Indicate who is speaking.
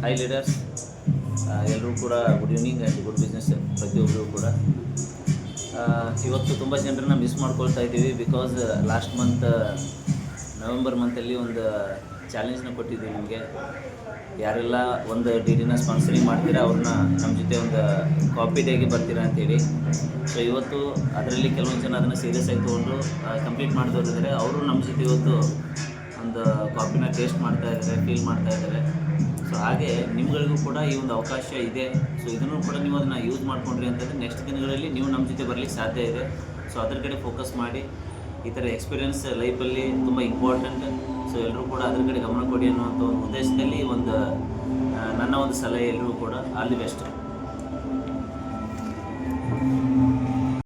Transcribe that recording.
Speaker 1: Hi leaders, ಎಲ್ಲರೂ ಕೂಡ good evening and good business ಪ್ರತಿಯೊಬ್ಬರು ಕೂಡ. ಇವತ್ತು ತುಂಬ ಜನರನ್ನ ಮಿಸ್ ಮಾಡ್ಕೊಳ್ತಾ ಇದ್ದೀವಿ. ಬಿಕಾಸ್ ಲಾಸ್ಟ್ ಮಂತ್ ನವೆಂಬರ್ ಮಂತಲ್ಲಿ ಒಂದು ಚಾಲೆಂಜ್ನ ಕೊಟ್ಟಿದ್ದೀವಿ ನಿಮಗೆ. ಯಾರೆಲ್ಲ ಒಂದು ಡಿನ ಸ್ಪಾನ್ಸರಿಂಗ್ ಮಾಡ್ತೀರಾ ಅವ್ರನ್ನ ನಮ್ಮ ಜೊತೆ ಒಂದು ಕಾಪಿ ಡೇಗೆ ಬರ್ತೀರಾ ಅಂತೇಳಿ. ಸೊ ಇವತ್ತು ಅದರಲ್ಲಿ ಕೆಲವೊಂದು ಜನ ಅದನ್ನು ಸೀರಿಯಸ್ ಆಗಿ ತೊಗೊಂಡು ಕಂಪ್ಲೀಟ್ ಮಾಡಿದವರು ಇದ್ದಾರೆ. ಅವರು ನಮ್ಮ ಜೊತೆ ಇವತ್ತು ಒಂದು ಕಾಪಿನ ಟೇಸ್ಟ್ ಮಾಡ್ತಾ ಇದ್ದಾರೆ, ಫೀಲ್ ಮಾಡ್ತಾ ಇದ್ದಾರೆ. ಸೊ ಹಾಗೆ ನಿಮ್ಗಳಿಗೂ ಕೂಡ ಈ ಒಂದು ಅವಕಾಶ ಇದೆ. ಸೊ ಇದನ್ನು ಕೂಡ ನೀವು ಅದನ್ನು ಯೂಸ್ ಮಾಡ್ಕೊಂಡ್ರಿ ಅಂತಂದರೆ ನೆಕ್ಸ್ಟ್ ದಿನಗಳಲ್ಲಿ ನೀವು ನಮ್ಮ ಜೊತೆ ಬರಲಿಕ್ಕೆ ಸಾಧ್ಯ ಇದೆ. ಸೊ ಅದ್ರ ಕಡೆ ಫೋಕಸ್ ಮಾಡಿ. ಈ ಥರ ಎಕ್ಸ್ಪೀರಿಯೆನ್ಸ್ ಲೈಫಲ್ಲಿ ತುಂಬ ಇಂಪಾರ್ಟೆಂಟ್. ಸೊ ಎಲ್ಲರೂ ಕೂಡ ಅದ್ರ ಕಡೆ ಗಮನ ಕೊಡಿ ಅನ್ನುವಂಥ ಒಂದು ಉದ್ದೇಶದಲ್ಲಿ ನನ್ನ ಒಂದು ಸಲಹೆ ಎಲ್ಲರೂ ಕೂಡ ಆಲ್ ದಿ ಬೆಸ್ಟ್.